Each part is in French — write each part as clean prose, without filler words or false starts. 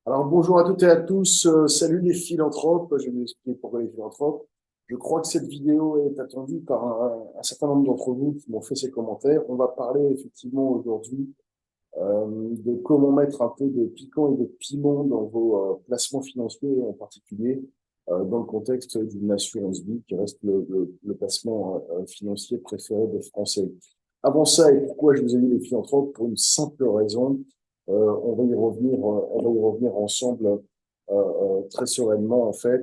Alors bonjour à toutes et à tous, salut les philanthropes, je vais vous expliquer pourquoi les philanthropes. Je crois que cette vidéo est attendue par un certain nombre d'entre vous qui m'ont fait ces commentaires. On va parler effectivement aujourd'hui de comment mettre un peu de piquant et de piment dans vos placements financiers, et en particulier dans le contexte d'une assurance vie qui reste le placement financier préféré des Français. Avant ça, et pourquoi je vous ai mis les philanthropes? Pour une simple raison, on va y revenir ensemble très sereinement en fait.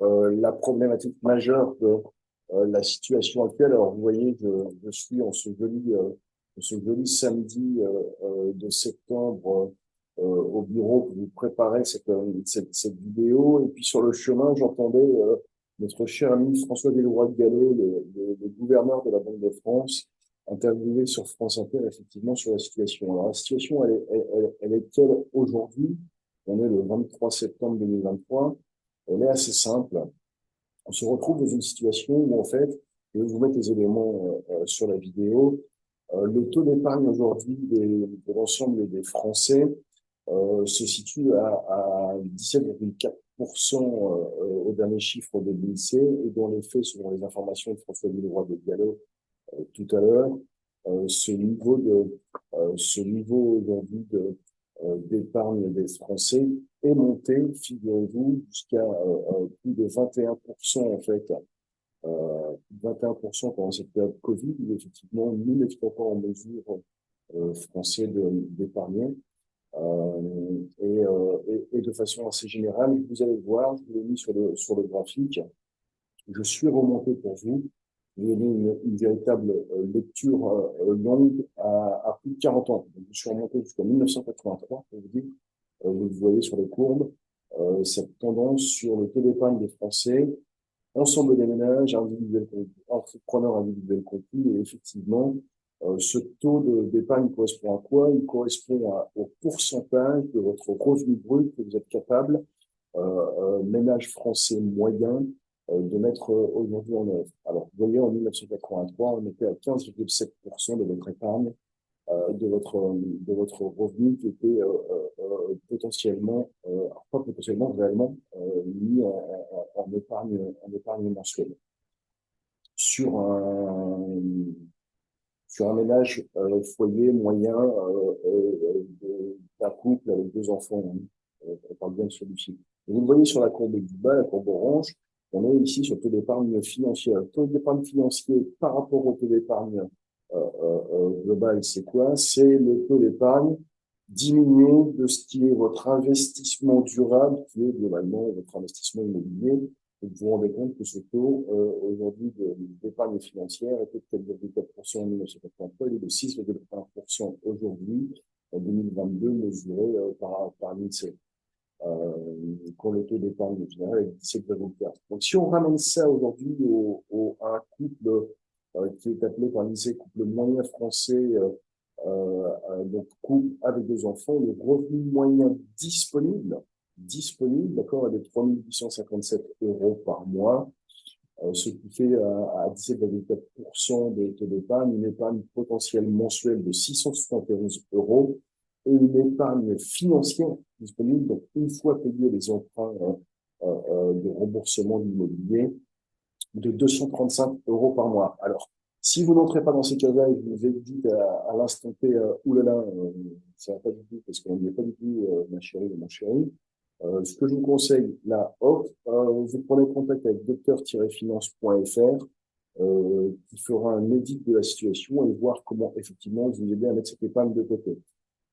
La problématique majeure de la situation actuelle. Alors vous voyez, je suis en ce joli samedi de septembre au bureau pour vous préparer cette vidéo. Et puis sur le chemin, j'entendais notre cher ami François Deloy de Gallo, le gouverneur de la Banque de France, interviewé sur France Inter, effectivement, sur la situation. Alors la situation, elle est telle aujourd'hui, on est le 23 septembre 2023, elle est assez simple. On se retrouve dans une situation où, en fait, je vais vous mettre les éléments sur la vidéo. Le taux d'épargne aujourd'hui de l'ensemble des Français se situe à 17,4% au dernier chiffre de l'INSEE, et dans les faits, selon les informations de François Villeroy de Gallo tout à l'heure, ce niveau aujourd'hui d'épargne des Français est monté, figurez-vous, jusqu'à plus de 21% en fait, 21% pendant cette période Covid, où effectivement, nous n'étions pas en mesure, français, d'épargner. Et de façon assez générale, vous allez voir, je vous l'ai mis sur le graphique, je suis remonté pour vous. J'ai donné une véritable lecture longue à plus de 40 ans. Donc, je suis remonté jusqu'en 1983, pour vous dire. Vous le voyez sur les courbes, cette tendance sur le taux d'épargne des Français, ensemble des ménages, individuels, entrepreneurs individuels compris, et effectivement, ce taux d'épargne correspond à quoi? Il correspond au pourcentage de votre revenu brut que vous êtes capable, ménage français moyen, de mettre aujourd'hui en œuvre. Alors, vous voyez, en 1983, on était à 15,7% de votre épargne, de votre revenu qui était potentiellement, pas potentiellement, réellement, mis en épargne mensuelle. Sur un, sur un ménage foyer moyen d'un couple avec deux enfants, hein, on parle bien de celui-ci. Vous le voyez sur la courbe du bas, la courbe orange, on est ici sur le taux d'épargne financière. Le taux d'épargne financier par rapport au taux d'épargne global, c'est quoi? C'est le taux d'épargne diminué de ce qui est votre investissement durable, qui est globalement votre investissement immobilier. Et vous vous rendez compte que ce taux, aujourd'hui, d'épargne financière était de 4,4% en 1983, il est de 6,1% aujourd'hui, en 2022, mesuré par l'INSEE. Quand le taux d'épargne général est de 17,4. Donc, si on ramène ça aujourd'hui à un couple qui est appelé par l'INSEE couple moyen français, donc couple avec deux enfants, le revenu moyen disponible, d'accord, est de 3 857 euros par mois, ce qui fait à 17,4% de taux d'épargne, une épargne potentielle mensuelle de 671 euros et une épargne financière disponible, donc une fois payé les emprunts de remboursement de l'immobilier, de 235 euros par mois. Alors, si vous n'entrez pas dans ces cas-là et que vous vous dites à l'instant T, oulala, ça va pas du tout, parce qu'on n'y est pas du tout, ma chérie ou mon chéri, ce que je vous conseille, là, hop, vous prenez contact avec docteur-finance.fr, qui fera un audit de la situation et voir comment effectivement vous aider à mettre cette épargne de côté.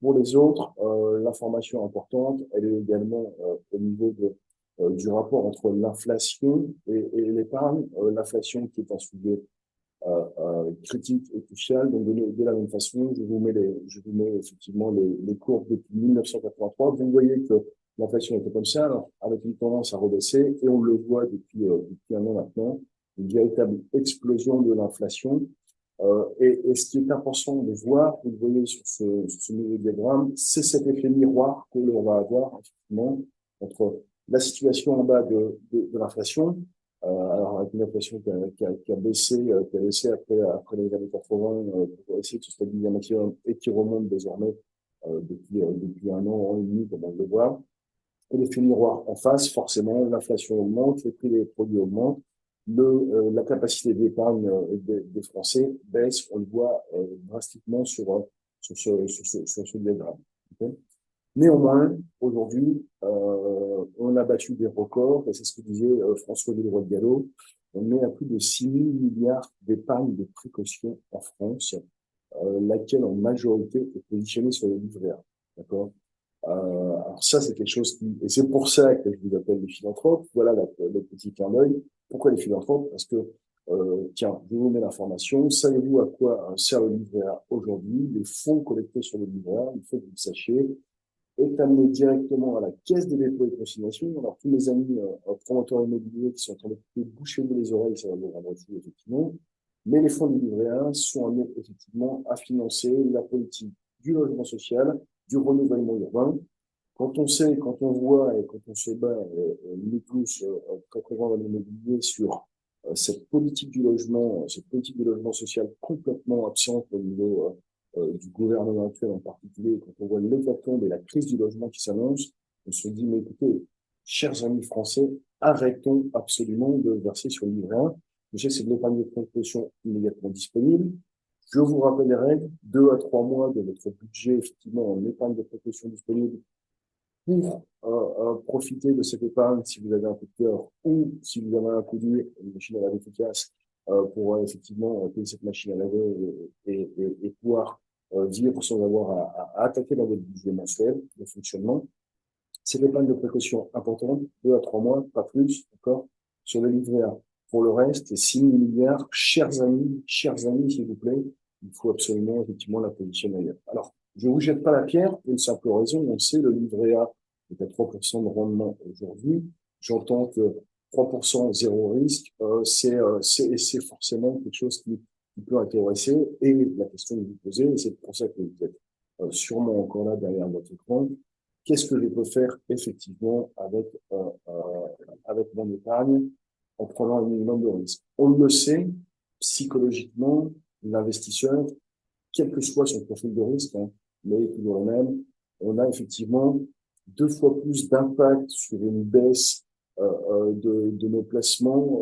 Pour les autres, l'information importante, elle est également au niveau du rapport entre l'inflation et l'épargne. L'inflation qui est un sujet critique et crucial. Donc, de la même façon, je vous mets effectivement les courbes depuis 1983. Vous voyez que l'inflation était comme ça, alors, avec une tendance à rebaisser, et on le voit depuis un an maintenant, une véritable explosion de l'inflation. Et ce qui est important de voir, vous le voyez sur ce nouveau diagramme, c'est cet effet miroir que l'on va avoir effectivement entre la situation en bas de l'inflation, alors avec une inflation qui a baissé après les années 80 pour essayer de se stabiliser un maximum et qui remonte désormais depuis un an et demi, comme on le voit. Et l'effet miroir en face, forcément, l'inflation augmente, les prix des produits augmentent, la capacité d'épargne des Français baisse, on le voit drastiquement sur ce diagramme. Okay. Néanmoins, aujourd'hui, on a battu des records, et c'est ce que disait François Villeroy-Gallo, on est à plus de 6 000 milliards d'épargne de précaution en France, laquelle en majorité est positionnée sur le livret A. D'accord. Alors ça, c'est quelque chose qui... Et c'est pour ça que je vous appelle les philanthropes. Voilà le petit clin d'œil. Pourquoi les philanthropes? Parce que, tiens, je vous mets l'information. Savez-vous à quoi sert le livret A aujourd'hui? Les fonds collectés sur le livret A, il faut que vous le sachiez, est amené directement à la caisse des dépôts et consignations. Alors, tous mes amis promoteurs immobiliers qui sont en train de boucher-vous les oreilles, ça va vous rendre fou, effectivement. Mais les fonds du livret A sont amenés, effectivement, à financer la politique du logement social, du renouvellement urbain. Quand on sait, quand on voit et quand on se bat, nous tous, très présents dans l'immobilier, sur cette politique du logement social complètement absente au niveau du gouvernement actuel en particulier, quand on voit l'hécatombe et la crise du logement qui s'annonce, on se dit, mais écoutez, chers amis français, arrêtons absolument de verser sur le livret A. Je sais que c'est de l'épargne de précaution immédiatement disponible. Je vous rappelle les règles, 2 à 3 mois de votre budget, effectivement, en épargne de précaution disponible pour profiter de cette épargne si vous avez un coup de cœur ou si vous avez un coup dur, une machine à laver efficace pour effectivement payer cette machine à laver et pouvoir vivre sans avoir à attaquer dans votre budget mensuel de fonctionnement. C'est l'épargne de précaution importante, 2 à 3 mois, pas plus, d'accord, sur le livret A. Pour le reste, 6 000 milliards, chers amis, s'il vous plaît, il faut absolument, effectivement, la positionner ailleurs. Alors, je ne vous jette pas la pierre, pour une simple raison, on sait, le livret A est à 3% de rendement aujourd'hui. J'entends que 3% zéro risque, c'est forcément quelque chose qui peut intéresser. Et la question que vous posez, et c'est pour ça que vous êtes sûrement encore là derrière votre écran, qu'est-ce que je peux faire effectivement avec mon épargne en prenant un minimum de risque? On le sait, psychologiquement, l'investisseur, quel que soit son profil de risque, hein, mais toujours le même, on a effectivement 2 fois plus d'impact sur une baisse de nos placements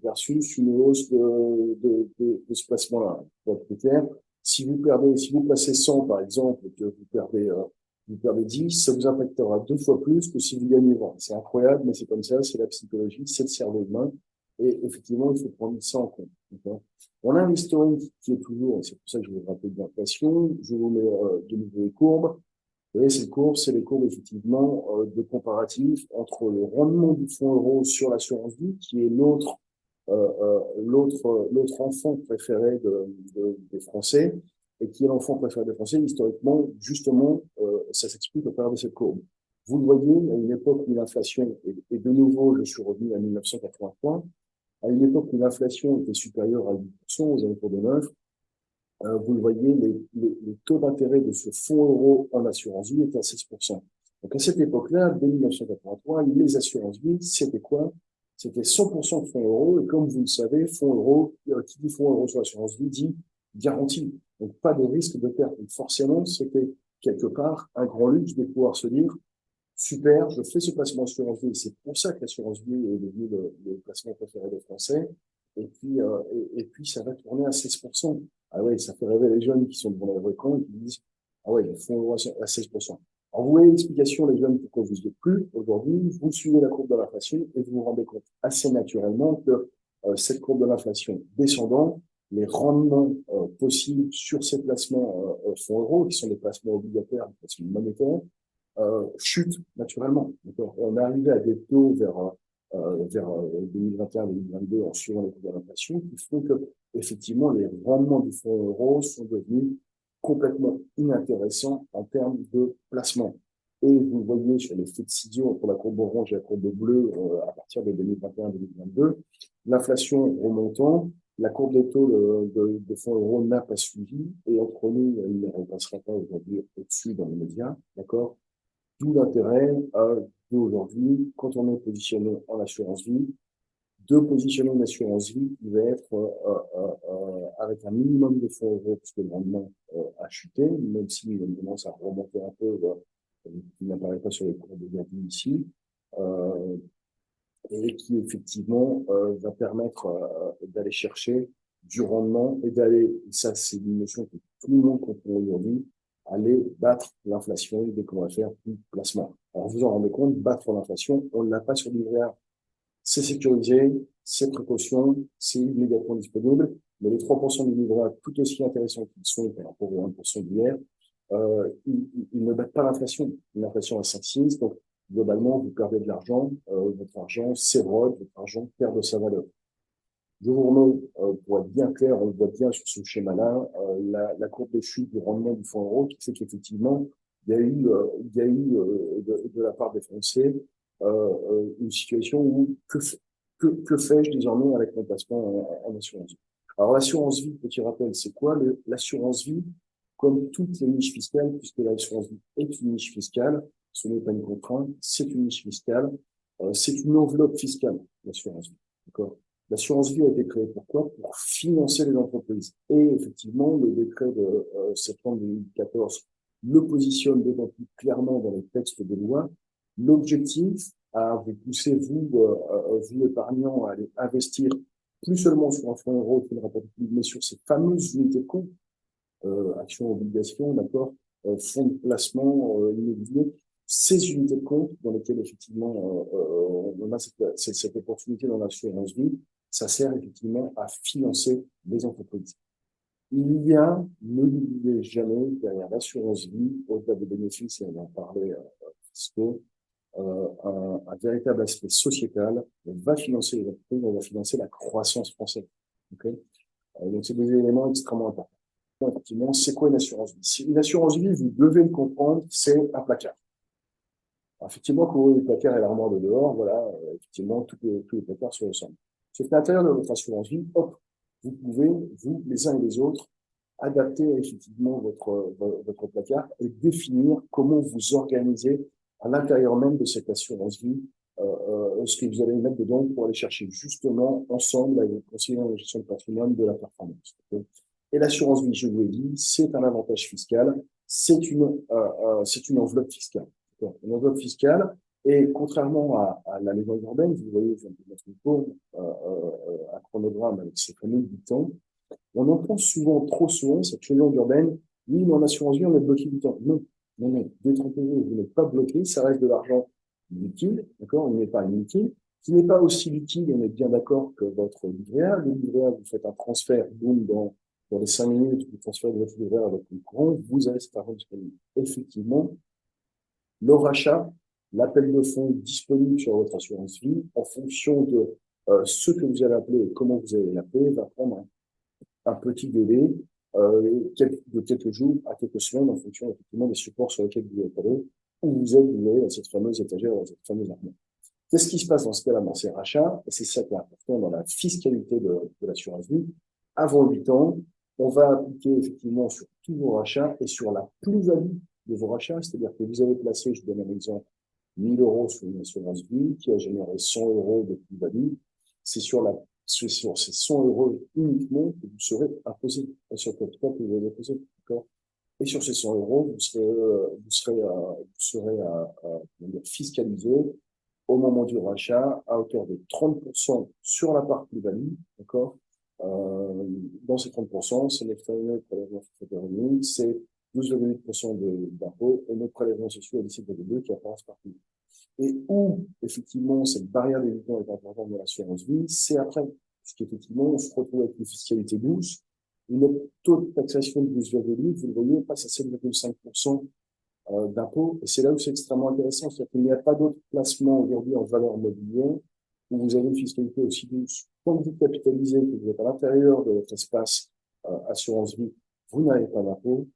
versus une hausse de ce placement-là. Pour être plus clair, si vous placez 100 par exemple et que vous perdez 10, ça vous impactera 2 fois plus que si vous gagnez 20. C'est incroyable, mais c'est comme ça, c'est la psychologie, c'est le cerveau humain. Et effectivement, il faut prendre ça en compte. On a un historique qui est toujours, et c'est pour ça que je vous rappelle de l'inflation, je vous mets de nouveau les courbes. Et ces courbes, c'est les courbes effectivement de comparatif entre le rendement du fonds euro sur l'assurance vie, qui est l'autre enfant préféré des Français, et qui est l'enfant préféré des Français, historiquement, justement, ça s'explique au travers de cette courbe. Vous le voyez, à une époque où l'inflation, et de nouveau, je suis revenu à 1983, à une époque où l'inflation était supérieure à 8%, aux alentours de 9, vous le voyez, les taux d'intérêt de ce fonds euro en assurance vie étaient à 6%. Donc à cette époque-là, dès 1983, les assurances vie, c'était quoi? C'était 100% de fonds euros. Et comme vous le savez, fonds euro, qui dit fonds euro sur l'assurance vie dit garantie. Donc pas de risque de perte. Donc forcément, c'était quelque part un grand luxe de pouvoir se dire, super, je fais ce placement assurance vie. C'est pour ça que l'assurance vie est devenu le placement préféré des Français. Et puis, ça va tourner à 16%. Ah ouais, ça fait rêver les jeunes qui sont devant les écrans et qui disent, ah ouais, ils font à 16%. Alors, vous voyez l'explication, les jeunes, pourquoi vous n'y êtes plus aujourd'hui. Vous suivez la courbe de l'inflation et vous vous rendez compte assez naturellement que cette courbe de l'inflation descendant, les rendements possibles sur ces placements fonds euros, qui sont des placements obligataires, des placements monétaires, chute naturellement. On est arrivé à des taux vers 2021-2022 en suivant les taux de l'inflation qui font que effectivement les rendements du fonds euro sont devenus complètement inintéressants en termes de placement. Et vous voyez sur les faits de ciseaux entre la courbe orange et la courbe bleue à partir de 2021-2022, l'inflation remontant, la courbe des taux de fonds euros n'a pas suivi et entre nous, il ne repassera pas aujourd'hui au-dessus dans les médias, d'accord? D'où l'intérêt d'aujourd'hui, quand on est positionné en assurance vie, de positionner une assurance vie qui va être avec un minimum de fonds euros, puisque le rendement a chuté, même si il commence à remonter un peu qui n'apparaît pas sur les cours d'aujourd'hui ici, euh, et qui effectivement va permettre d'aller chercher du rendement et d'aller, ça c'est une notion que tout le monde comprend aujourd'hui, aller battre l'inflation dès qu'on va faire du placement. Alors vous en rendez compte, battre l'inflation, on ne l'a pas sur l'ivret A. C'est sécurisé, c'est précaution, c'est immédiatement disponible, mais les 3% du livret A, tout aussi intéressants qu'ils sont par rapport aux 1% d'hier, ils ne battent pas l'inflation. L'inflation à 5,6, donc globalement, vous perdez de l'argent, votre argent s'érode, votre argent perd de sa valeur. Je vous remets, pour être bien clair, on le voit bien sur ce schéma-là, la courbe de chute du rendement du fonds euro, qui fait qu'effectivement, de la part des Français une situation où que fais-je désormais avec mon placement en assurance vie. Alors l'assurance vie, petit rappel, c'est quoi l'assurance vie? Comme toutes les niches fiscales, puisque l'assurance vie est une niche fiscale, ce n'est pas une contrainte, c'est une niche fiscale, c'est une enveloppe fiscale, l'assurance vie. D'accord? L'assurance vie a été créée pourquoi? Pour financer les entreprises. Et effectivement, le décret de septembre 2014 le positionne d'autant plus clairement dans les textes de loi. L'objectif à vous pousser, vous épargnants, à aller investir plus seulement sur un fonds euro qui ne rapporte plus, mais sur ces fameuses unités de compte, actions, obligations, d'accord, fonds de placement immobilier, ces unités de compte dans lesquelles effectivement on a cette opportunité dans l'assurance vie, ça sert effectivement à financer les entreprises. Il y a, ne l'oubliez jamais, derrière l'assurance vie, au-delà des bénéfices, et on en parlait fiscaux, un véritable aspect sociétal. On va financer les entreprises, on va financer la croissance française. Okay, donc, c'est des éléments extrêmement importants. Effectivement, c'est quoi une assurance vie? Une assurance vie, vous devez le comprendre, c'est un placard. Alors, effectivement, quand vous voyez le placard et l'armoire de dehors, voilà, effectivement, tous les placards se ressemblent. C'est qu'à l'intérieur de votre assurance vie, hop, vous pouvez, vous, les uns et les autres, adapter effectivement votre placard et définir comment vous organisez à l'intérieur même de cette assurance vie ce que vous allez mettre dedans pour aller chercher justement ensemble avec le conseiller en gestion de patrimoine de la performance. Okay, et l'assurance vie, je vous l'ai dit, c'est un avantage fiscal, c'est une enveloppe fiscale. Une enveloppe fiscale, et contrairement à la légende urbaine, vous voyez, je viens de mettre une courbe, un chronogramme avec ces fameux butons, on entend souvent, trop souvent, cette légende urbaine, oui, mais en assurance vie, on est bloqué du temps. Non, non, non, détrompez-vous, vous n'êtes pas bloqué, ça reste de l'argent liquide, d'accord, on n'est pas inutile, qui n'est pas aussi liquide, on est bien d'accord, que votre livret A. Le livret A, vous faites un transfert, boum, dans les 5 minutes, vous transférez de votre livret A à votre compte courant, vous avez cet argent disponible. Effectivement, le rachat, l'appel de fonds disponible sur votre assurance vie, en fonction de ce que vous allez appeler et comment vous allez l'appeler, va prendre un petit délai de quelques jours à quelques semaines en fonction effectivement des supports sur lesquels vous êtes allé, où vous avez dans cette fameuse étagère, dans cette fameuse armoire. Qu'est-ce qui se passe dans ce cas-là? C'est rachat, et c'est ça qui est important dans la fiscalité de l'assurance vie. Avant 8 ans, on va appliquer effectivement sur tous vos rachats et sur la plus-value de vos rachats, c'est-à-dire que vous avez placé, je donne un exemple, 1 000 euros sur une assurance vie qui a généré 100 euros de plus-value. C'est sur ces 100 euros uniquement que vous serez imposé, et sur le capital que vous allez déposer, d'accord? Et sur ces 100 euros, vous serez fiscalisé au moment du rachat à hauteur de 30% sur la part plus-value, d'accord? Dans ces 30%, c'est notre prélèvement forfaitaire unique, c'est 12,8% d'impôt et notre prélèvement social à 17,2% qui apparaissent partout. Et où, effectivement, cette barrière d'évitement est importante dans l'assurance vie, c'est après. Parce qu'effectivement, on se retrouve avec une fiscalité douce, une taux de taxation de 12,8%, vous le voyez, passe à 7,5% d'impôt. Et c'est là où c'est extrêmement intéressant. C'est-à-dire qu'il n'y a pas d'autre placement aujourd'hui en valeur mobilière où vous avez une fiscalité aussi douce. Quand vous capitalisez, que vous êtes à l'intérieur de votre espace assurance vie, vous n'avez pas d'impôt.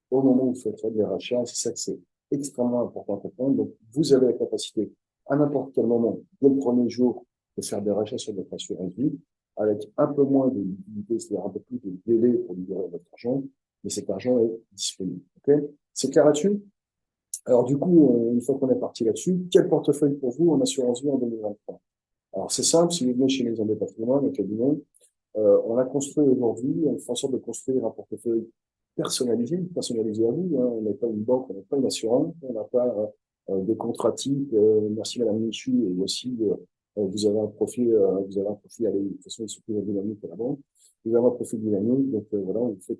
Au moment où vous faites des rachats, c'est ça que c'est extrêmement important à comprendre. Donc, vous avez la capacité, à n'importe quel moment, dès le premier jour, de faire des rachats sur votre assurance vie, avec un peu moins de liquidité, c'est-à-dire un peu plus de délai pour libérer votre argent, mais cet argent est disponible. Okay, c'est clair là-dessus? Alors, du coup, une fois qu'on est parti là-dessus, quel portefeuille pour vous en assurance vie en 2023? Alors, c'est simple, si vous venez chez Maison des Patrimoines, au cabinet, on a construit aujourd'hui, on fait en sorte de construire un portefeuille personnalisé à vous. Hein. On n'est pas une banque, on n'est pas une assurance, on n'a pas des contrats types. Merci Madame Michu, et aussi vous avez un profil, allez, de toute façon, il se plus dynamique à la banque. Vous avez un profil dynamique, donc voilà, on vous fait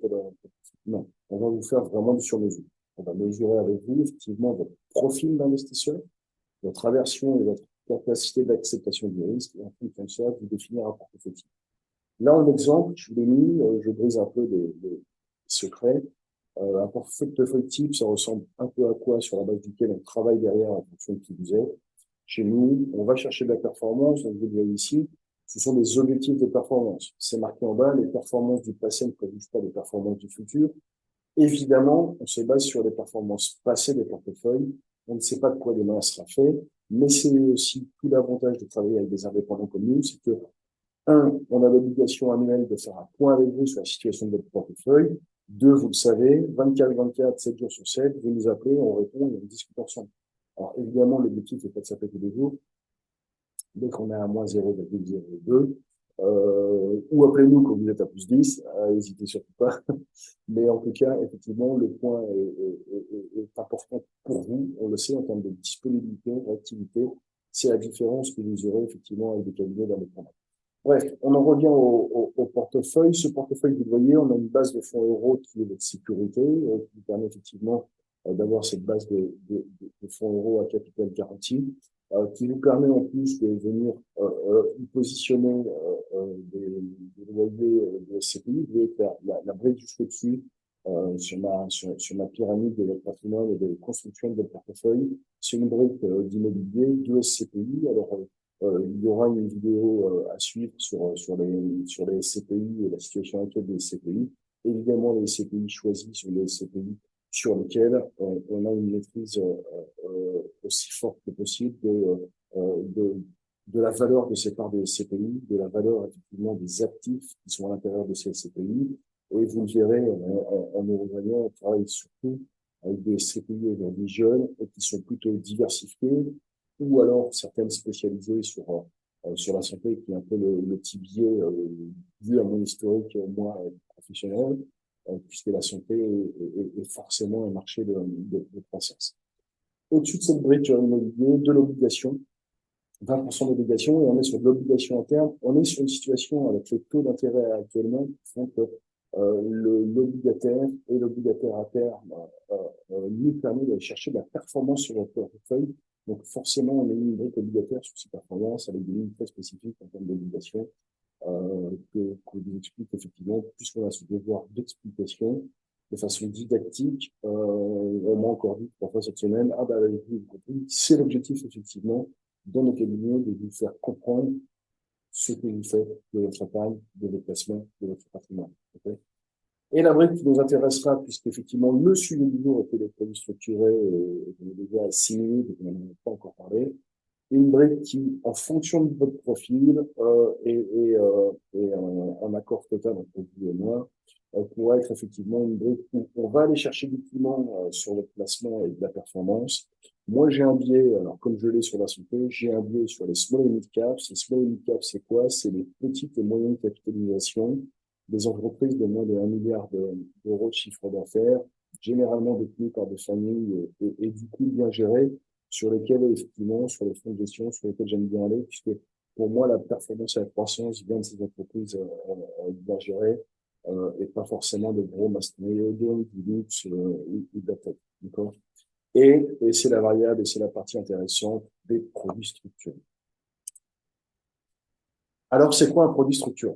non, on va vous faire vraiment du sur-mesure. On va mesurer avec vous, effectivement, votre profil d'investisseur, votre aversion et votre capacité d'acceptation du risque, et en fonction de ça, vous définir un portefeuille. Là, en exemple, je vous l'ai mis, je brise un peu des secrets. Un portefeuille type, ça ressemble un peu à quoi sur la base duquel on travaille derrière en fonction de qui vous êtes. Chez nous, on va chercher de la performance, donc vous le voyez ici, ce sont des objectifs de performance. C'est marqué en bas, les performances du passé ne produisent pas les performances du futur. Évidemment, on se base sur les performances passées des portefeuilles. On ne sait pas de quoi demain sera fait, mais c'est aussi tout l'avantage de travailler avec des indépendants comme nous, c'est que on a l'obligation annuelle de faire un point avec vous sur la situation de votre portefeuille. Deux, vous le savez, 24/24, 7 jours sur 7, vous nous appelez, on répond et on discute ensemble. Alors, évidemment, l'objectif n'est pas de s'appeler tous les jours. Dès qu'on est à moins 0,02, ou appelez-nous quand vous êtes à plus 10, n'hésitez surtout pas. Mais en tout cas, effectivement, le point est important pour vous. On le sait en termes de disponibilité, d'activité. C'est la différence que vous aurez effectivement avec des cabinets d'indépendants. Bref, on en revient au portefeuille. Ce portefeuille, vous le voyez, on a une base de fonds euros qui est votre sécurité, qui vous permet effectivement d'avoir cette base de fonds euros à capital garanti, qui vous permet en plus de venir positionner des loyers de SCPI. Vous voyez la brique juste au-dessus sur ma pyramide de votre patrimoine et de construction de votre portefeuille. C'est une brique d'immobilier, de SCPI. Alors, il y aura une vidéo à suivre sur les SCPI et la situation actuelle des SCPI. Évidemment, les SCPI choisis sont les SCPI sur lesquels on a une maîtrise aussi forte que possible de la valeur de ces parts des SCPI, de la valeur effectivement des actifs qui sont à l'intérieur de ces SCPI. Et vous le verrez en nous rejoignant, on travaille surtout avec des SCPI aujourd'hui jeunes et qui sont plutôt diversifiés, ou alors certaines spécialisées sur la santé, qui est un peu le petit biais dû à mon historique, moi, professionnel, puisque la santé est forcément un marché de croissance. Au-dessus de cette brique immobilier, de l'obligation, 20% d'obligation, et on est sur de l'obligation interne. On est sur une situation avec les taux d'intérêt actuellement qui font que l'obligataire et l'obligataire à terme nous permet d'aller chercher de la performance sur notre portefeuille. Donc forcément, on a une brique obligataire sur ces performances avec des lignes très spécifiques en termes d'obligation que vous explique effectivement, puisqu'on a ce devoir d'explication de façon didactique. On m'a encore dit parfois cette semaine, ah bah vous compris, c'est l'objectif effectivement dans nos cabinets de vous faire comprendre ce que vous faites de votre épargne, de votre placement, de votre patrimoine. Okay, et la brique qui nous intéressera, puisqu'effectivement le sujet du jour était les produits structurés, on est déjà à 6 minutes, et on n'en a pas encore parlé. Une brique qui, en fonction de votre profil et en accord total entre vous et moi, pourrait être effectivement une brique où on va aller chercher du piment sur le placement et de la performance. Moi, j'ai un biais, alors comme je l'ai sur la santé, j'ai un biais sur les small et mid caps. Les small et mid caps, c'est quoi? C'est les petites et moyennes capitalisations des entreprises de moins de 1 milliard d'euros de chiffre d'affaires, généralement détenues par des familles et du coup bien gérées, sur lesquels, effectivement, sur les fonds de gestion, sur lesquels j'aime bien aller, puisque pour moi, la performance et la croissance vient de ces entreprises bien gérées et pas forcément de gros mastodontes, du luxe ou de la tech. D'accord. Et c'est la variable et c'est la partie intéressante des produits structurés. Alors, c'est quoi un produit structuré?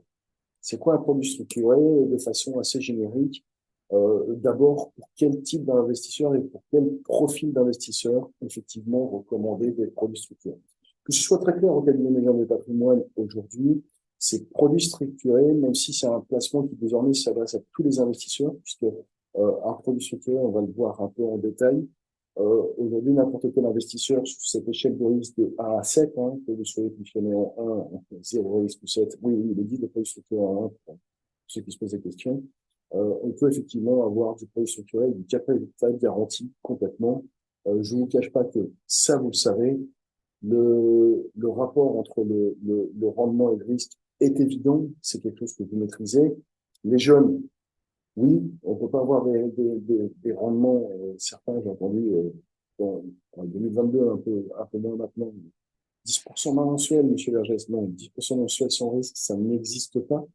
C'est quoi un produit structuré de façon assez générique? D'abord, pour quel type d'investisseur et pour quel profil d'investisseur, effectivement, recommander des produits structurés? Que ce soit très clair au cabinet Maison de patrimoine aujourd'hui, ces produits structurés, même si c'est un placement qui désormais s'adresse à tous les investisseurs, puisque un produit structuré, on va le voir un peu en détail. Aujourd'hui, n'importe quel investisseur sur cette échelle de risque de 1 à 7, que vous soyez positionné en 1, en 0 risque ou 7, oui, il est dit de produits structurés en 1, pour ceux qui se posent des questions. On peut effectivement avoir du produit structuré et du capital garanti complètement. Je ne vous cache pas que ça, vous le savez, le rapport entre le rendement et le risque est évident. C'est quelque chose que vous maîtrisez. Les jeunes Oui, on peut pas avoir des rendements, certains, j'ai entendu, en 2022, un peu moins maintenant, 10% mensuel, monsieur Vergès. Non, 10% mensuel sans risque, ça n'existe pas.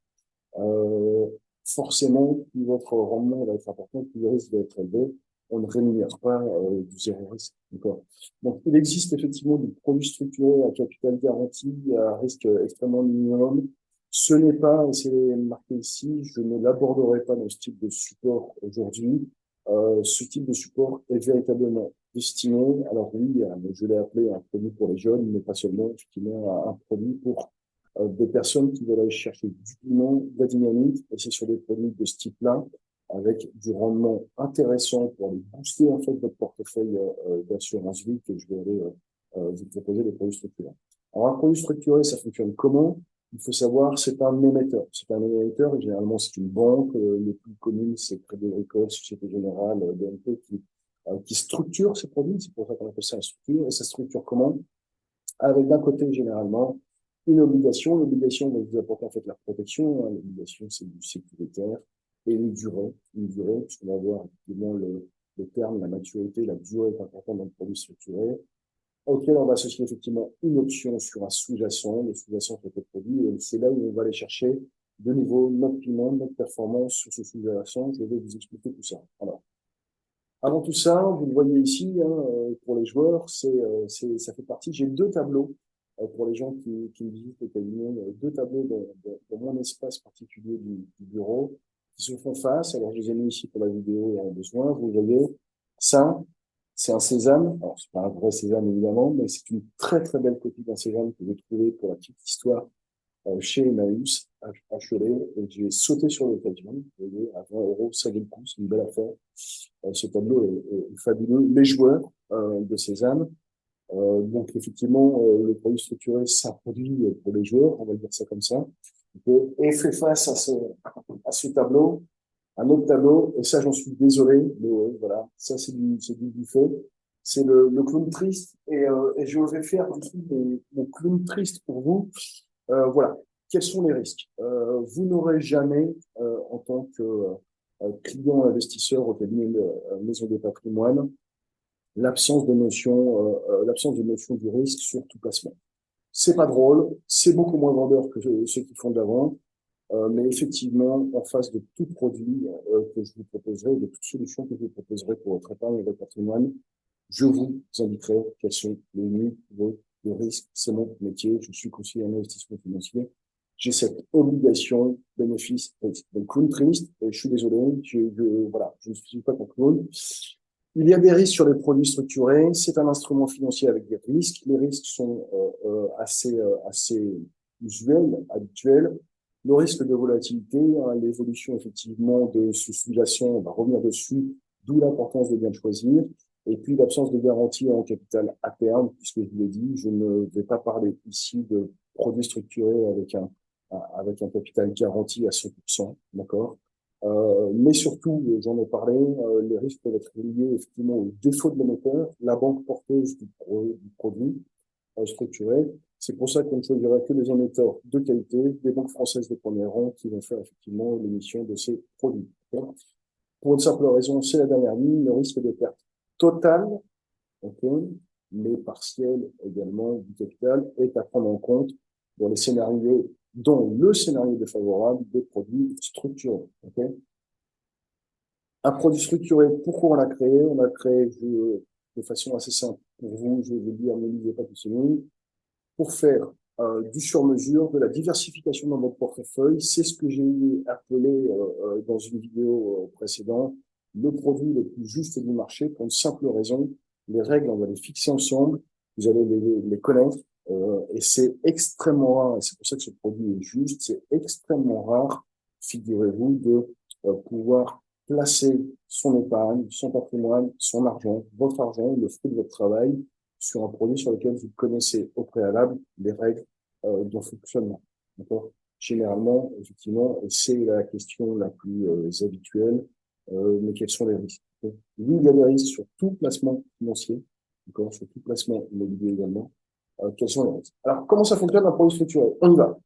Euh, Forcément, plus votre rendement va être important, plus le risque va être élevé. On ne rémunère pas du zéro risque. D'accord. Donc, il existe effectivement des produits structurés à capital garanti, à risque extrêmement minimum. Ce n'est pas, et c'est marqué ici, je ne l'aborderai pas dans ce type de support aujourd'hui. Ce type de support est véritablement destiné, alors oui, je l'ai appelé un produit pour les jeunes, mais pas seulement, effectivement, un produit pour des personnes qui veulent aller chercher du piment, de la dynamique, et c'est sur des produits de ce type-là, avec du rendement intéressant pour aller booster en fait votre portefeuille d'assurance vie que je vais aller vous proposer des produits structurés. Alors un produit structuré, ça fonctionne comment? Il faut savoir, c'est un émetteur. C'est un émetteur, et généralement c'est une banque. Les plus communes, c'est Crédit Agricole, Société Générale, BNP, qui structure ces produits. C'est pour ça qu'on appelle ça une structure. Et ça structure comment? Avec d'un côté, généralement, une obligation. L'obligation va vous apporter en fait la protection. Hein. L'obligation, c'est du sécuritaire. Et une durée, puisqu'on va voir effectivement le terme, la maturité, la durée est importante dans le produit structuré, auquel on va associer effectivement une option sur un sous-jacent. Le sous-jacent fait le produit, et c'est là où on va aller chercher de nouveau notre piment, notre performance sur ce sous-jacent. Je vais vous expliquer tout ça. Alors, avant tout ça, vous le voyez ici, hein, pour les joueurs, ça fait partie. J'ai deux tableaux pour les gens qui me visitent le cabinet, deux tableaux dans mon espace particulier du bureau qui se font face. Alors, je les ai mis ici pour la vidéo en besoin. Vous voyez, ça, c'est un sésame. Alors, c'est pas un vrai sésame évidemment, mais c'est une très très belle copie d'un sésame que j'ai trouvé pour la petite histoire chez Emmaüs à Cholet, et j'ai sauté sur l'occasion. Vous voyez, à 20 euros, ça vaut le coup, c'est une belle affaire. Ce tableau est fabuleux. Les joueurs de Cézanne, donc effectivement, le produit structuré, ça produit pour les joueurs, on va dire ça comme ça. Et fait face à ce tableau, un autre tableau, et ça j'en suis désolé, mais ouais, voilà, ça c'est du buffet. C'est le clown triste, et je vais faire du coup mon clown triste pour vous. Voilà. Quels sont les risques? Vous n'aurez jamais, en tant que client investisseur au cabinet Maison des Patrimoines, l'absence de notion du risque sur tout placement. C'est pas drôle, c'est beaucoup moins vendeur que ceux qui font de la vente, mais effectivement, en face de tout produit que je vous proposerai, de toute solution que je vous proposerai pour votre épargne et votre patrimoine, je vous indiquerai quels sont les niveaux de risque. C'est mon métier, je suis conseiller en investissement financier. J'ai cette obligation, bénéfice, risque. Donc, clown triste, et je suis désolé, voilà, je ne suis pas ton clown. Il y a des risques sur les produits structurés. C'est un instrument financier avec des risques. Les risques sont assez usuels, habituels. Le risque de volatilité, hein, l'évolution effectivement de ce sous-jacent, on va revenir dessus, d'où l'importance de bien le choisir. Et puis l'absence de garantie en capital à terme, puisque je vous l'ai dit, je ne vais pas parler ici de produits structurés avec un capital garanti à 100%, d'accord? Mais surtout, j'en ai parlé, les risques peuvent être liés effectivement au défaut de l'émetteur, la banque porteuse du produit structuré. C'est pour ça qu'on ne choisira que les émetteurs de qualité, des banques françaises de premier rang qui vont faire effectivement l'émission de ces produits. Pour une simple raison, c'est la dernière ligne, le risque de perte totale, okay, mais partielle également du capital est à prendre en compte dans les scénarios, dont le scénario défavorable des produits structurés. Okay. Un produit structuré, pourquoi on l'a créé? On l'a créé de façon assez simple pour vous, je vais vous dire, ne lisez pas tout ce lignes, pour faire du sur-mesure, de la diversification dans votre portefeuille. C'est ce que j'ai appelé dans une vidéo précédente, le produit le plus juste du marché pour une simple raison. Les règles, on va les fixer ensemble, vous allez les connaître, et c'est extrêmement rare, et c'est pour ça que ce produit est juste, c'est extrêmement rare, figurez-vous, de pouvoir placer son épargne, son patrimoine, son argent, votre argent, le fruit de votre travail, sur un produit sur lequel vous connaissez au préalable les règles de fonctionnement. D'accord. Généralement, effectivement, c'est la question la plus habituelle, mais quels sont les risques? Okay. Oui, il y a des risques sur tout placement financier, d'accord, sur tout placement immobilier également. Quels sont les risques? Alors, comment ça fonctionne un produit structuré? On y va.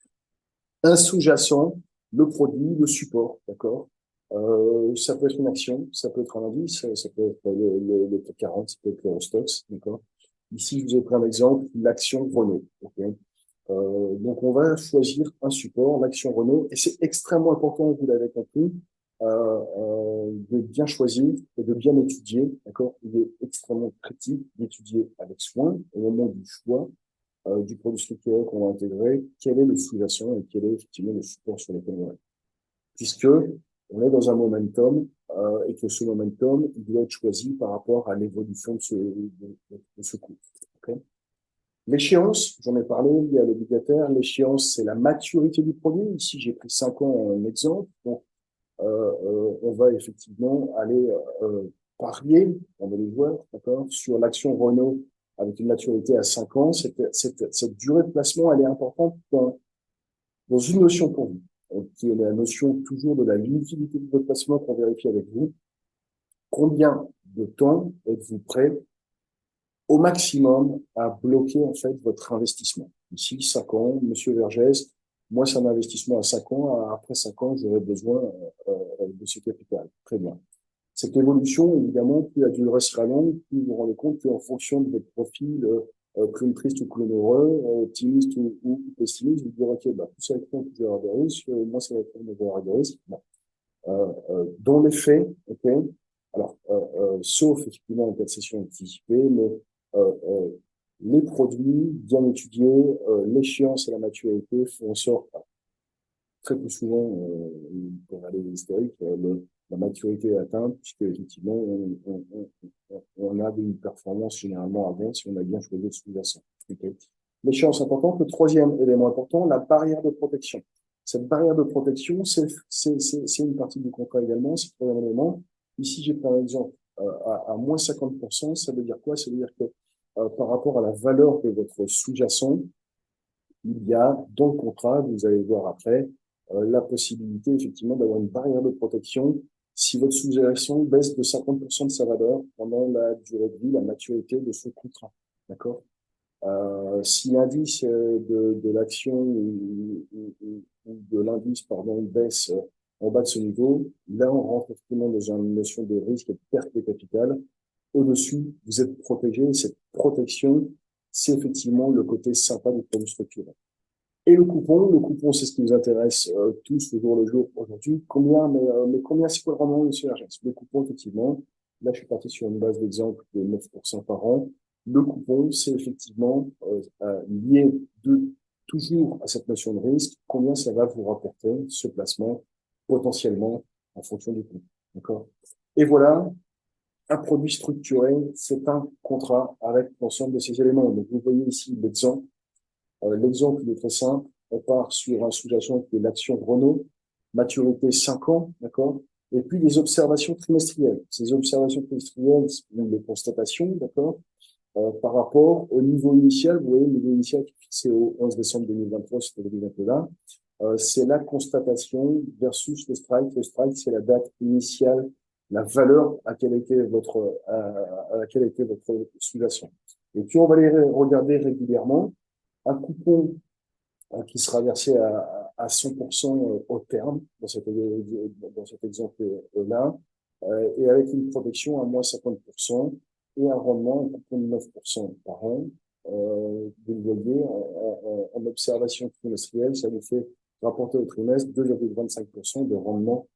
Un sous-jacent, le produit, le support, d'accord. Ça peut être une action, ça peut être un indice, ça peut être le CAC 40, ça peut être l'Eurostoxx, d'accord. Ici, je vous ai pris un exemple, l'action Renault. Okay. Donc, on va choisir un support, l'action Renault, et c'est extrêmement important, vous l'avez compris, de bien choisir et de bien étudier, d'accord. Il est extrêmement critique d'étudier avec soin au moment du choix du produit structuré qu'on va intégrer, quel est le sous-jacent et quel est effectivement le support sur lequel on va. Puisque on est dans un momentum et que ce momentum il doit être choisi par rapport à l'évolution de ce cours. Okay. L'échéance, j'en ai parlé, il y a l'obligataire. L'échéance, c'est la maturité du produit. Ici, j'ai pris 5 ans en exemple. Donc, on va effectivement aller parier, on va les voir, d'accord, sur l'action Renault avec une maturité à 5 ans. Cette durée de placement, elle est importante dans une notion pour vous, qui est la notion toujours de la liquidité de votre placement qu'on vérifie avec vous. Combien de temps êtes-vous prêt au maximum à bloquer en fait votre investissement? Ici, 5 ans, Monsieur Vergès, moi c'est un investissement à 5 ans, après 5 ans, j'aurai besoin de ce capital. Très bien. Cette évolution, évidemment, plus la durée sera longue, plus vous vous rendez compte qu'en fonction de votre profil, clown triste ou clown heureux, optimiste ou pessimiste, vous direz, ok, bah, plus ça va être long, plus j'aurai des risques, moins ça va être long, plus j'aurai des risques. Bon. Dans les faits, ok, alors, sauf effectivement en cas de session anticipée, mais les produits bien étudiés, l'échéance et la maturité font en sorte, très peu souvent, pour aller historique, la maturité est atteinte, puisque effectivement, on a une performance généralement avant si on a bien choisi le sous-jacent. Okay. L'échéance importante. Le troisième élément important, la barrière de protection. Cette barrière de protection, c'est une partie du contrat également, c'est le troisième élément. Ici, j'ai pris un exemple à moins 50%. Ça veut dire quoi? Ça veut dire que par rapport à la valeur de votre sous-jacent, il y a dans le contrat, vous allez voir après, la possibilité effectivement d'avoir une barrière de protection si votre sous-jacent baisse de 50% de sa valeur pendant la durée de vie, la maturité de ce contrat. D'accord? Si l'indice de l'action ou de l'indice, pardon, baisse en bas de ce niveau, là, on rentre effectivement dans une notion de risque et de perte de capital. Au-dessus, vous êtes protégé. Cette protection, c'est effectivement le côté sympa du produit structuré. Et le coupon, c'est ce qui nous intéresse tous le jour aujourd'hui. Combien, mais combien, c'est quoi le rendement, monsieur Vergès? Le coupon, effectivement, là, je suis parti sur une base d'exemple de 9% par an. Le coupon, c'est effectivement lié toujours à cette notion de risque. Combien ça va vous rapporter, ce placement, potentiellement, en fonction du coût. D'accord? Et voilà, un produit structuré, c'est un contrat avec l'ensemble de ces éléments. Donc, vous voyez ici l'exemple. L'exemple, il est très simple. On part sur un sous-jacent qui est l'action Renault, maturité 5 ans, d'accord? Et puis les observations trimestrielles. Ces observations trimestrielles, les constatations, d'accord? Par rapport au niveau initial, vous voyez, le niveau initial qui est fixé au 11 décembre 2023, c'était le 2021, c'est la constatation versus le strike. Le strike, c'est la date initiale, la valeur à laquelle était à laquelle était votre sous-jacent. Et puis, on va les regarder régulièrement. Un coupon qui sera versé à 100% au terme, dans cet exemple-là, et avec une protection à moins 50% et un rendement, un coupon de 9% par an. Vous le voyez, en observation trimestrielle, ça nous fait rapporter au trimestre 2,25% de rendement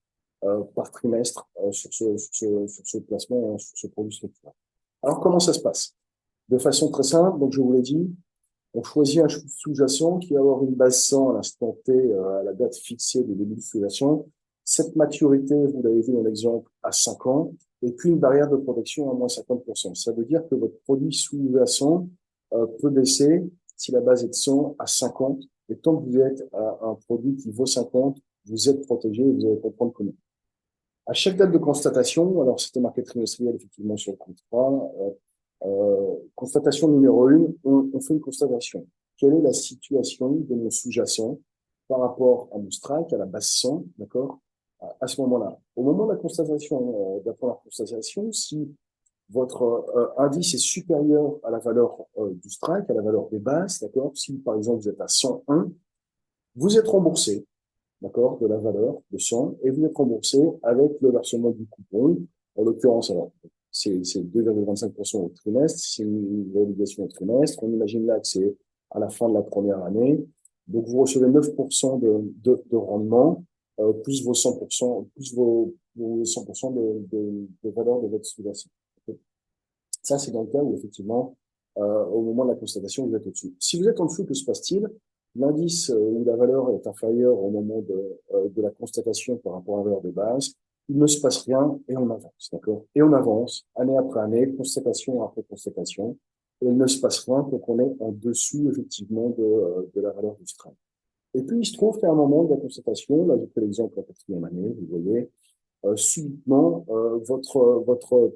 par trimestre sur ce placement, sur ce produit structuré. Alors, comment ça se passe? De façon très simple, donc je vous l'ai dit, on choisit un sous-jacent qui va avoir une base 100 à l'instant T, à la date fixée de début du sous-jacent. Cette maturité, vous l'avez vu dans l'exemple, à 5 ans, et puis une barrière de protection à moins 50%. Ça veut dire que votre produit sous-jacent peut baisser, si la base est de 100, à 50, et tant que vous êtes à un produit qui vaut 50, vous êtes protégé et vous allez comprendre comment. À chaque date de constatation, alors c'était marqué trimestriel effectivement sur le contrat, constatation numéro 1, on fait une constatation. Quelle est la situation de mon sous-jacent par rapport à mon strike, à la base 100, d'accord, à ce moment-là? Au moment de la constatation, d'après la constatation, si votre indice est supérieur à la valeur du strike, à la valeur des bases, d'accord, si par exemple vous êtes à 101, vous êtes remboursé. d'accord, de la valeur de 100, et vous êtes remboursé avec le versement du coupon. En l'occurrence, alors, c'est 2,25% au trimestre, c'est une obligation au trimestre. On imagine là que c'est à la fin de la première année. Donc, vous recevez 9% de rendement, plus vos 100%, plus vos 100% de valeur de votre sous-jacent. Okay. Ça, c'est dans le cas où, effectivement, au moment de la constatation, vous êtes au-dessus. Si vous êtes en dessous, que se passe-t-il? L'indice où la valeur est inférieure au moment de la constatation par rapport à la valeur de base, il ne se passe rien et on avance, d'accord? Et on avance, année après année, constatation après constatation, et il ne se passe rien donc on est en dessous, effectivement, de la valeur du strike. Et puis, il se trouve qu'à un moment de la constatation, là, j'ai pris l'exemple de la quatrième année, vous voyez, subitement,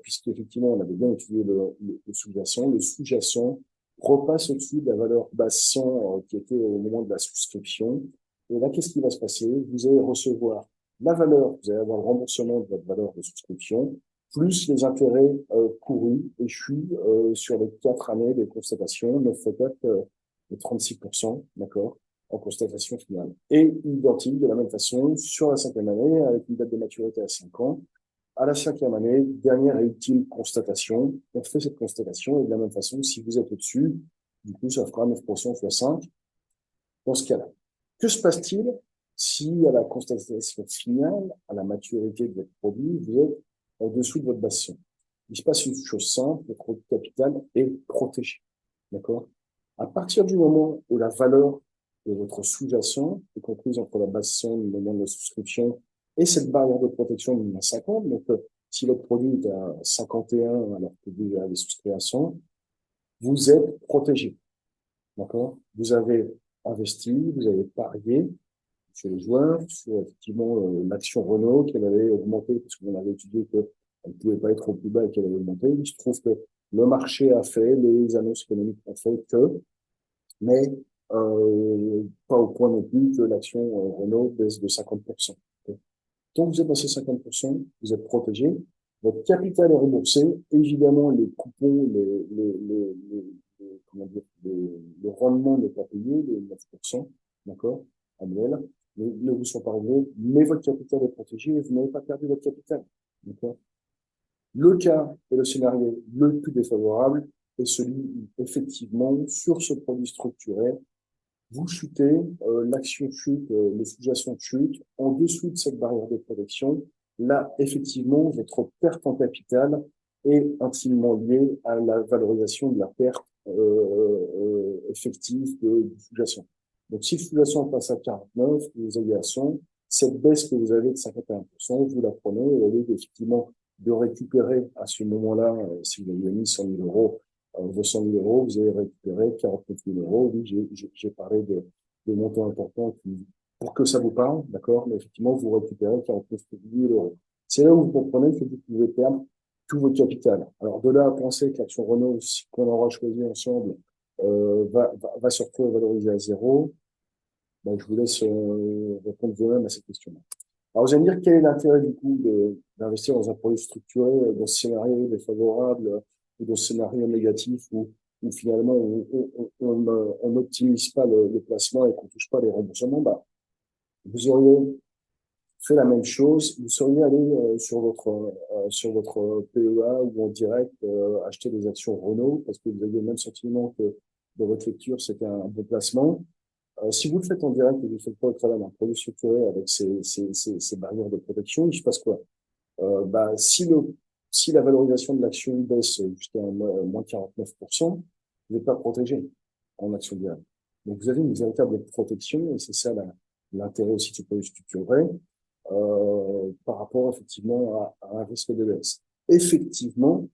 puisqu'effectivement, on avait bien étudié le sous-jacent repasse au-dessus de la valeur basse 100 qui était au moment de la souscription. Et là, qu'est-ce qui va se passer? Vous allez recevoir la valeur, vous allez avoir le remboursement de votre valeur de souscription, plus les intérêts courus, échus sur les 4 années de constatation, 9 fois 4, de 36%, d'accord, en constatation finale. Et identique de la même façon sur la 5e année, avec une date de maturité à 5 ans. À la 5e année, dernière et ultime constatation, on fait cette constatation et de la même façon, si vous êtes au-dessus, du coup, ça fera 9% fois 5 dans ce cas-là. Que se passe-t-il si à la constatation finale, à la maturité de votre produit, vous êtes en dessous de votre bassin? Il se passe une chose simple, votre capital est protégé. D'accord? À partir du moment où la valeur de votre sous-jacent est comprise entre la base 100 du moment de la souscription et cette barrière de protection de 50, donc si votre produit est à 51 alors que vous avez souscrit à 100, vous êtes protégé. D'accord? Vous avez investi, vous avez parié sur les joueurs, sur effectivement l'action Renault qu'elle avait augmenté parce qu'on avait étudié qu'elle ne pouvait pas être au plus bas et qu'elle avait augmenté. Il se trouve que le marché a fait, les annonces économiques ont fait que, mais pas au point non plus que l'action Renault baisse de 50%. Tant que vous êtes dans ces 50%, vous êtes protégé. Votre capital est remboursé. Évidemment, les coupons, comment dire, le rendement n'est pas payé, les 9%, d'accord, annuel, ne vous sont pas réglés, mais votre capital est protégé et vous n'avez pas perdu votre capital, d'accord. Le cas et le scénario le plus défavorable est celui où, effectivement, sur ce produit structuré, vous chutez, l'action chute, le sous-jacent chute, en dessous de cette barrière de protection. Là, effectivement, votre perte en capital est intimement liée à la valorisation de la perte effective du sous-jacent. Donc, si le sous-jacent passe à 49, que vous ayez à 100, cette baisse que vous avez de 51%, vous la prenez et au lieu effectivement de récupérer à ce moment-là, si vous avez mis 100 000 euros, vos 100 000 euros, vous avez récupéré 49 000 euros. Oui, j'ai parlé de montants importants pour que ça vous parle, d'accord, mais effectivement, vous récupérez 49 000 euros. C'est là où vous comprenez que vous pouvez perdre tout votre capital. Alors, de là à penser que l'action Renault, qu'on aura choisi ensemble, va se retrouver valorisée à zéro, ben, je vous laisse répondre vous-même à cette question-là. Alors, vous allez me dire quel est l'intérêt du coup d'investir dans un produit structuré, dans ce scénario défavorable ou dans ce scénario négatif où finalement on n'optimise pas le placement et qu'on touche pas les remboursements. Bah, vous auriez fait la même chose, vous seriez allé sur votre PEA ou en direct acheter des actions Renault parce que vous aviez le même sentiment que dans votre lecture c'était un bon placement. Si vous le faites en direct et que vous ne faites pas au travers d'un produit structuré avec ces barrières de protection, il se passe quoi? Bah, si la valorisation de l'action baisse jusqu'à moins 49%, vous n'êtes pas protégé en action directe. Donc, vous avez une véritable protection et c'est ça l'intérêt aussi de ce produit structuré par rapport effectivement à un risque de baisse. Effectivement,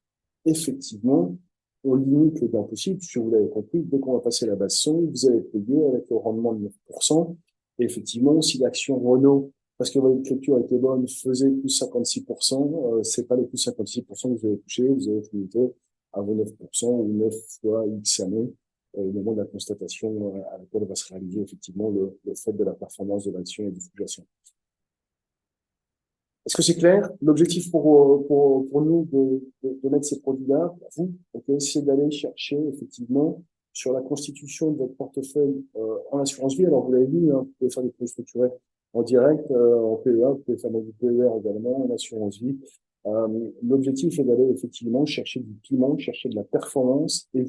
on limite le gain possible, puisque vous l'avez compris, dès qu'on va passer la base 100, vous allez payer avec le rendement de 9%. Et effectivement, si l'action Renault, parce que votre lecture était bonne, faisait plus 56%, c'est pas les plus 56% que vous allez toucher, vous allez être limité à vos 9% ou 9 fois X années au moment de la constatation à laquelle va se réaliser effectivement le fait de la performance de l'action et du sous-jacent. Est-ce que c'est clair? L'objectif pour nous de mettre ces produits-là, pour vous, okay, c'est d'aller chercher effectivement sur la constitution de votre portefeuille en assurance vie. Alors, vous l'avez vu, hein, vous pouvez faire des produits structurés en direct, en PEA, vous pouvez faire du PER également, en assurance vie. L'objectif est d'aller effectivement chercher du piment, chercher de la performance et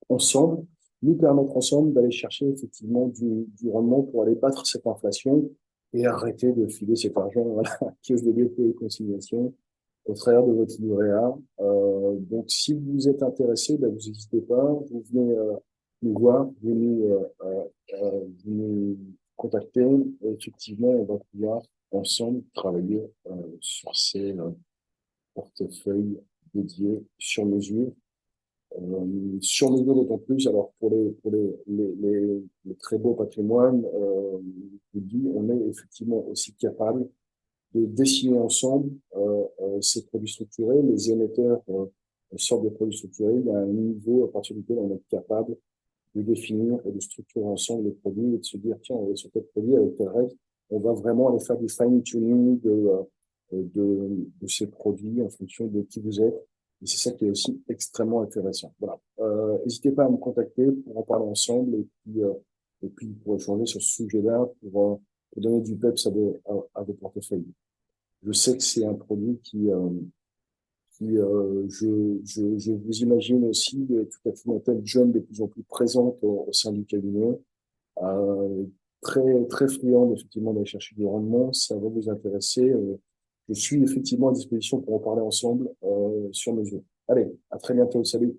ensemble, nous permettre ensemble d'aller chercher effectivement du rendement pour aller battre cette inflation et arrêter de filer cet argent à la caisse de dépôt et consignation au travers de votre livret A. Donc, si vous êtes intéressé, ben, vous n'hésitez pas, vous venez nous voir, vous nous contacter. Et effectivement, on va pouvoir ensemble travailler sur ces portefeuilles dédiés sur mesure. Sur mesure d'autant plus, alors pour les très beaux patrimoines, je vous dis, on est effectivement aussi capable de dessiner ensemble ces produits structurés. Les émetteurs sortent des produits structurés. Il y a un niveau à partir duquel on est capable de définir et de structurer ensemble les produits et de se dire, tiens, on va sur tel produit avec tel règle, on va vraiment aller faire du fine-tuning de ces produits en fonction de qui vous êtes. Et c'est ça qui est aussi extrêmement intéressant. Voilà. N'hésitez pas à me contacter pour en parler ensemble et puis pour échanger sur ce sujet-là, pour donner du peps à vos portefeuilles. Je sais que c'est un produit je vous imagine aussi toute la clientèle jeune de plus en plus présente au sein du cabinet, très très friande effectivement d'aller chercher du rendement. Ça va vous intéresser. Je suis effectivement à disposition pour en parler ensemble sur mesure. Allez, à très bientôt. Salut.